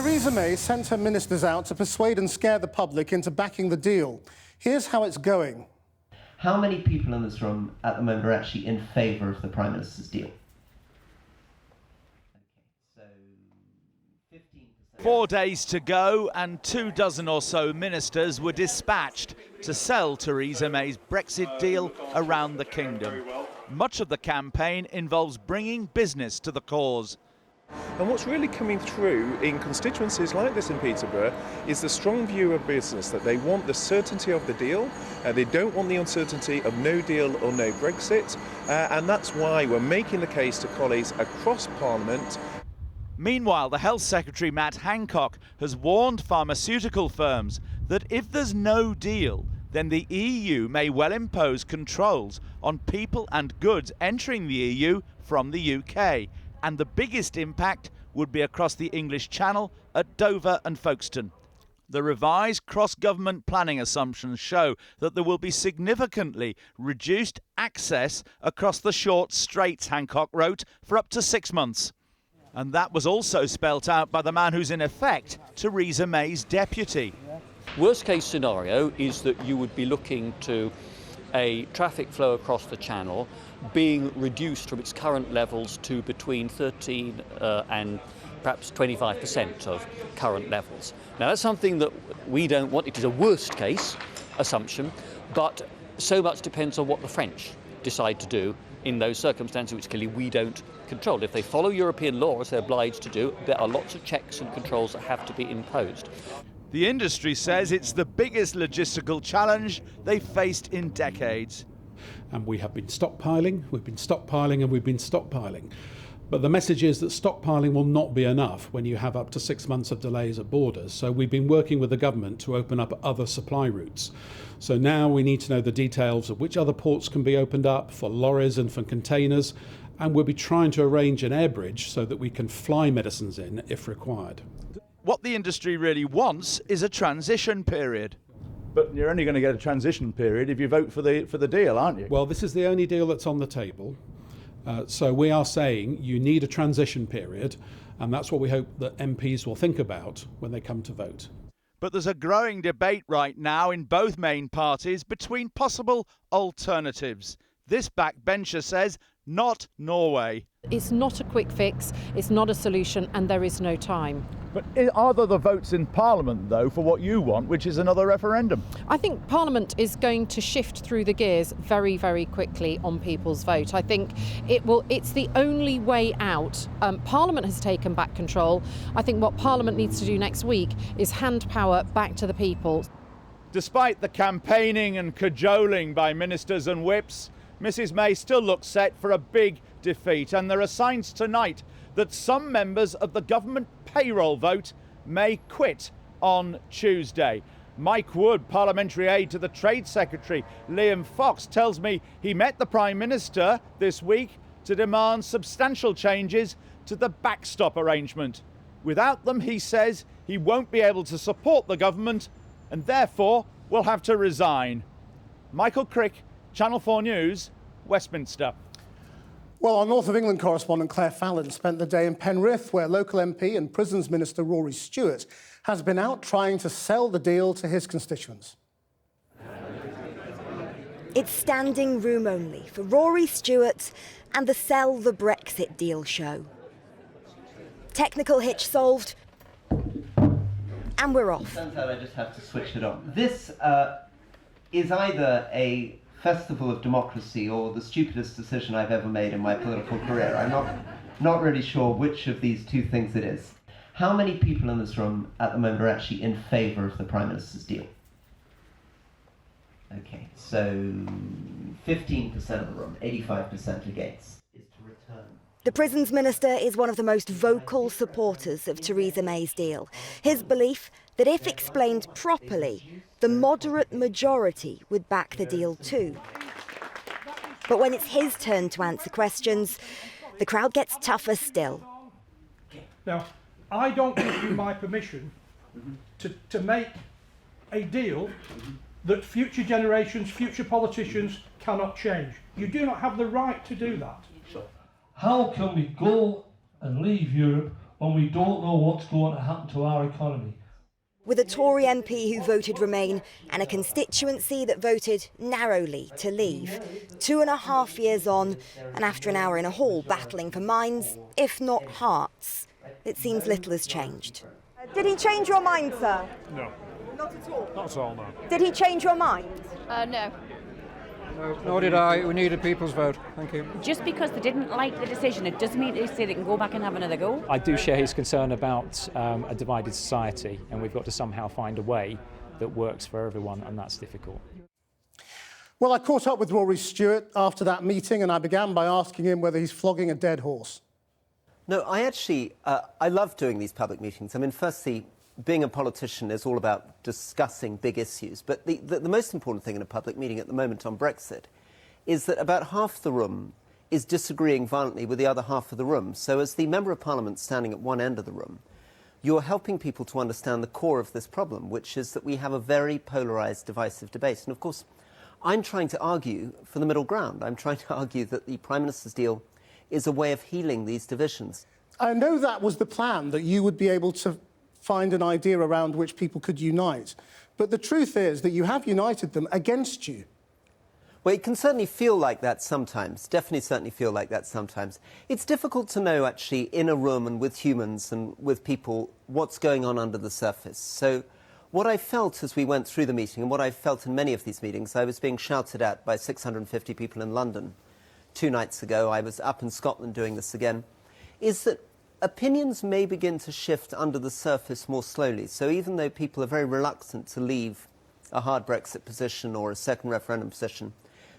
Theresa May sent her ministers out to persuade and scare the public into backing the deal. Here's how it's going. How many people in this room at the moment are actually in favour of the Prime Minister's deal? Okay, so 15%. 4 days to go and 24 or so ministers were dispatched to sell Theresa May's Brexit deal around the kingdom. Much of the campaign involves bringing business to the cause. And what's really coming through in constituencies like this in Peterborough is the strong view of business that they want the certainty of the deal, they don't want the uncertainty of no deal or no Brexit, and that's why we're making the case to colleagues across Parliament. Meanwhile, the Health Secretary Matt Hancock has warned pharmaceutical firms that if there's no deal, then the EU may well impose controls on people and goods entering the EU from the UK. And the biggest impact would be across the English Channel at Dover and Folkestone. The revised cross-government planning assumptions show that there will be significantly reduced access across the short straits, Hancock wrote, for up to 6 months. And that was also spelt out by the man who's in effect Theresa May's deputy. Worst case scenario is that you would be looking to a traffic flow across the channel being reduced from its current levels to between 13 and perhaps 25% of current levels. Now that's something that we don't want. It is a worst case assumption, but so much depends on what the French decide to do in those circumstances, which clearly we don't control. If they follow European law, as they're obliged to do, there are lots of checks and controls that have to be imposed. The industry says it's the biggest logistical challenge they've faced in decades. And we have been stockpiling, we've been stockpiling and we've been stockpiling. But the message is that stockpiling will not be enough when you have up to 6 months of delays at borders. So we've been working with the government to open up other supply routes. So now we need to know the details of which other ports can be opened up for lorries and for containers. And we'll be trying to arrange an air bridge so that we can fly medicines in if required. What the industry really wants is a transition period. But you're only going to get a transition period if you vote for the deal, aren't you? Well, this is the only deal that's on the table. So we are saying you need a transition period, and that's what we hope that MPs will think about when they come to vote. But there's a growing debate right now in both main parties between possible alternatives. This backbencher says not Norway. It's not a quick fix, it's not a solution, and there is no time. But are there the votes in Parliament, though, for what you want, which is another referendum? I think Parliament is going to shift through the gears very, very quickly on people's vote. I think it's the only way out. Parliament has taken back control. I think what Parliament needs to do next week is hand power back to the people. Despite the campaigning and cajoling by ministers and whips, Mrs May still looks set for a big defeat, and there are signs tonight that some members of the government payroll vote may quit on Tuesday. Mike Wood, parliamentary aide to the Trade Secretary Liam Fox, tells me he met the Prime Minister this week to demand substantial changes to the backstop arrangement. Without them, he says, he won't be able to support the government and therefore will have to resign. Michael Crick, Channel 4 News, Westminster. Well, our North of England correspondent Claire Fallon spent the day in Penrith, where local MP and Prisons Minister Rory Stewart has been out trying to sell the deal to his constituents. It's standing room only for Rory Stewart and the Sell the Brexit Deal show. Technical hitch solved, and we're off. Sometimes I just have to switch it on. This is either a festival of democracy or the stupidest decision I've ever made in my political career. I'm not really sure which of these two things it is. How many people in this room at the moment are actually in favour of the Prime Minister's deal? Okay, so 15% of the room, 85% against, is to return. The Prisons Minister is one of the most vocal supporters of Theresa May's deal. His belief that if explained properly, the moderate majority would back the deal too. But when it's his turn to answer questions, the crowd gets tougher still. Now, I don't give you my permission to make a deal that future generations, future politicians cannot change. You do not have the right to do that. How can we go and leave Europe when we don't know what's going to happen to our economy. With a Tory MP who voted Remain and a constituency that voted narrowly to leave. 2.5 years on, and after an hour in a hall battling for minds, if not hearts, it seems little has changed. Did he change your mind, sir? No. Not at all? Not at all, no. Did he change your mind? No. No, nor did I. We need a people's vote. Thank you. Just because they didn't like the decision, it doesn't mean they say they can go back and have another go. I do share his concern about a divided society, and we've got to somehow find a way that works for everyone, and that's difficult. Well, I caught up with Rory Stewart after that meeting, and I began by asking him whether he's flogging a dead horse. No, I actually, I love doing these public meetings. I mean, firstly, being a politician is all about discussing big issues. But the most important thing in a public meeting at the moment on Brexit is that about half the room is disagreeing violently with the other half of the room. So as the Member of Parliament standing at one end of the room, you're helping people to understand the core of this problem, which is that we have a very polarised, divisive debate. And of course, I'm trying to argue for the middle ground. I'm trying to argue that the Prime Minister's deal is a way of healing these divisions. I know that was the plan, that you would be able to find an idea around which people could unite. But the truth is that you have united them against you. Well, it can certainly feel like that sometimes, definitely certainly feel like that sometimes. It's difficult to know, actually, in a room and with humans and with people, what's going on under the surface. So what I felt as we went through the meeting, and what I felt in many of these meetings, I was being shouted at by 650 people in London 2 nights ago. I was up in Scotland doing this again, is that opinions may begin to shift under the surface more slowly. So even though people are very reluctant to leave a hard Brexit position or a second referendum position,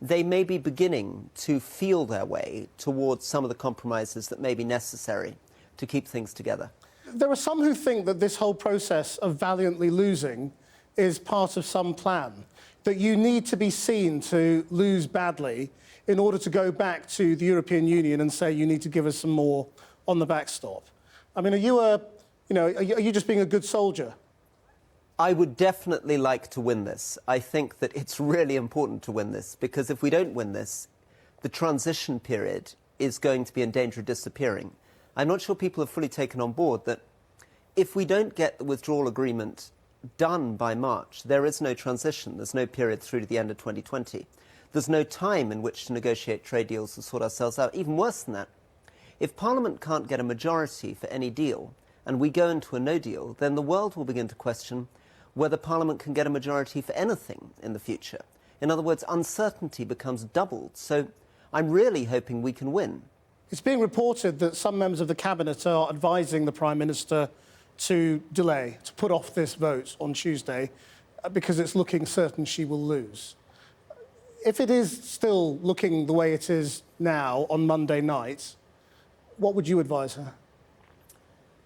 they may be beginning to feel their way towards some of the compromises that may be necessary to keep things together. There are some who think that this whole process of valiantly losing is part of some plan, that you need to be seen to lose badly in order to go back to the European Union and say you need to give us some more on the backstop. I mean, are you just being a good soldier? I would definitely like to win this. I think that it's really important to win this, because if we don't win this, the transition period is going to be in danger of disappearing. I'm not sure people have fully taken on board that if we don't get the withdrawal agreement done by March, there is no transition. There's no period through to the end of 2020. There's no time in which to negotiate trade deals and sort ourselves out. Even worse than that, if Parliament can't get a majority for any deal and we go into a no deal, then the world will begin to question whether Parliament can get a majority for anything in the future. In other words, uncertainty becomes doubled. So I'm really hoping we can win. It's being reported that some members of the Cabinet are advising the Prime Minister to delay, to put off this vote on Tuesday, because it's looking certain she will lose. If it is still looking the way it is now on Monday night, what would you advise her?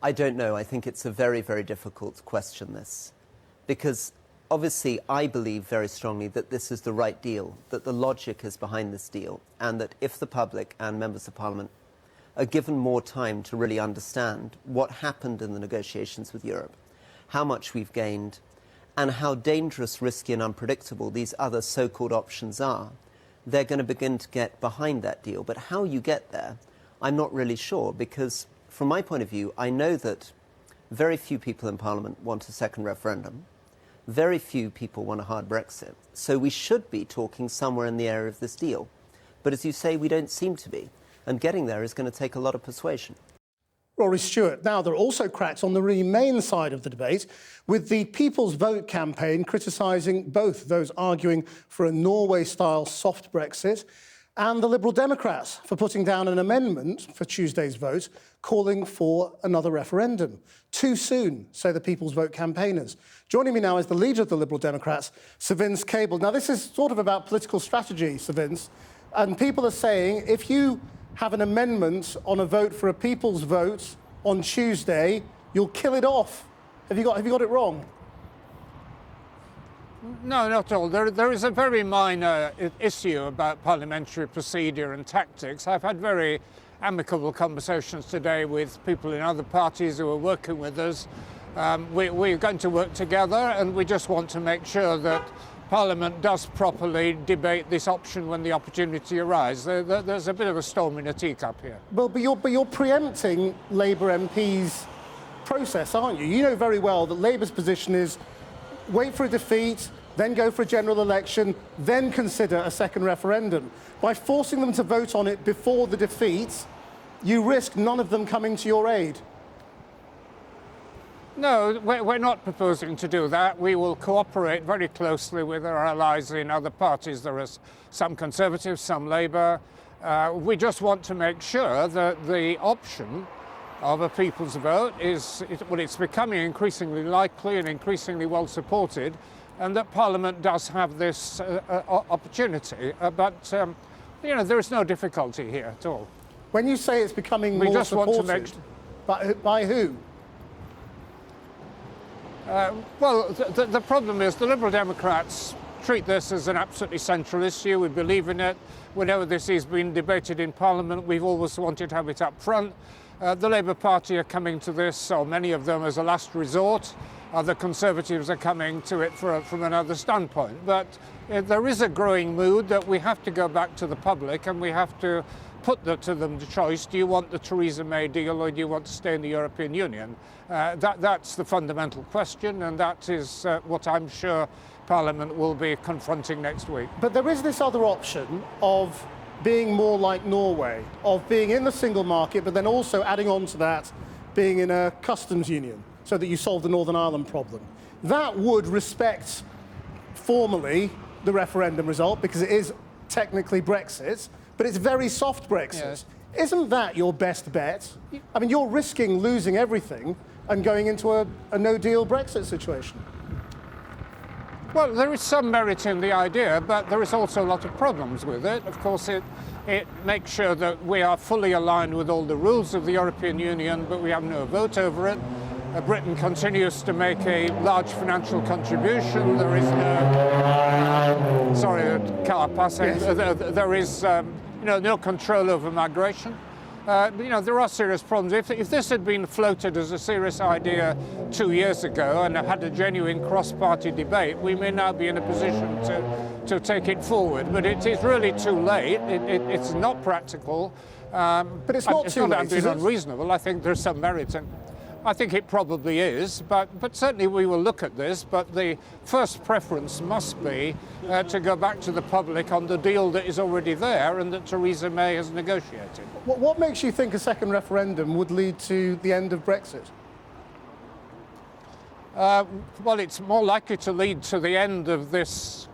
I don't know. I think it's a very, very difficult question, this. Because obviously I believe very strongly that this is the right deal, that the logic is behind this deal, and that if the public and members of Parliament are given more time to really understand what happened in the negotiations with Europe, how much we've gained, and how dangerous, risky and unpredictable these other so-called options are, they're going to begin to get behind that deal. But how you get there, I'm not really sure, because from my point of view, I know that very few people in Parliament want a second referendum. Very few people want a hard Brexit. So we should be talking somewhere in the area of this deal. But as you say, we don't seem to be. And getting there is going to take a lot of persuasion. Rory Stewart. Now, there are also cracks on the Remain side of the debate, with the People's Vote campaign criticising both those arguing for a Norway-style soft Brexit and the Liberal Democrats for putting down an amendment for Tuesday's vote calling for another referendum. Too soon, say the People's Vote campaigners. Joining me now is the leader of the Liberal Democrats, Sir Vince Cable. Now, this is sort of about political strategy, Sir Vince, and people are saying if you have an amendment on a vote for a People's Vote on Tuesday, you'll kill it off. Have you got it wrong? No, not at all. There is a very minor issue about parliamentary procedure and tactics. I've had very amicable conversations today with people in other parties who are working with us. We're going to work together, and we just want to make sure that Parliament does properly debate this option when the opportunity arises. There's a bit of a storm in a teacup here. Well, but you're preempting Labour MPs' process, aren't you? You know very well that Labour's position is wait for a defeat, then go for a general election, then consider a second referendum. By forcing them to vote on it before the defeat, you risk none of them coming to your aid. No, we're not proposing to do that. We will cooperate very closely with our allies in other parties. There are some Conservatives, some Labour. We just want to make sure that the option of a people's vote it's becoming increasingly likely and increasingly well supported, and that Parliament does have this opportunity. But there is no difficulty here at all. When you say it's becoming more supported, by who? Well, the problem is the Liberal Democrats treat this as an absolutely central issue. We believe in it. Whenever this is being debated in Parliament, we've always wanted to have it up front. The Labour Party are coming to this, or many of them, as a last resort. The Conservatives are coming to it from another standpoint. But there is a growing mood that we have to go back to the public and we have to put to them the choice. Do you want the Theresa May deal or do you want to stay in the European Union? That's the fundamental question, and that is what I'm sure Parliament will be confronting next week. But there is this other option of being more like Norway, of being in the single market, but then also adding on to that, being in a customs union, so that you solve the Northern Ireland problem. That would respect formally the referendum result, because it is technically Brexit, but it's very soft Brexit. Yes. Isn't that your best bet? I mean, you're risking losing everything and going into a no-deal Brexit situation. Well, there is some merit in the idea, but there is also a lot of problems with it. Of course, it makes sure that we are fully aligned with all the rules of the European Union, but we have no vote over it. Britain continues to make a large financial contribution. There is no... Sorry, a car passing. Yes. There is no control over migration. There are serious problems. If this had been floated as a serious idea 2 years ago and had a genuine cross-party debate, we may now be in a position to take it forward. But it is really too late. It's not practical. But it's not too late, It's unreasonable. I think there's some merit in. I think it probably is, but certainly we will look at this. But the first preference must be to go back to the public on the deal that is already there and that Theresa May has negotiated. What makes you think a second referendum would lead to the end of Brexit? Well, it's more likely to lead to the end of this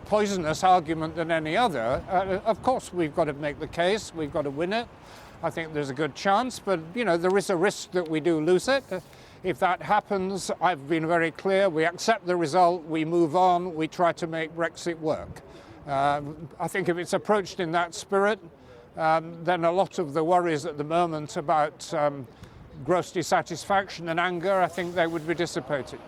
poisonous argument than any other. Of course, we've got to make the case. We've got to win it. I think there's a good chance, but, there is a risk that we do lose it. If that happens, I've been very clear, we accept the result, we move on, we try to make Brexit work. I think if it's approached in that spirit, then a lot of the worries at the moment about gross dissatisfaction and anger, I think they would be dissipated.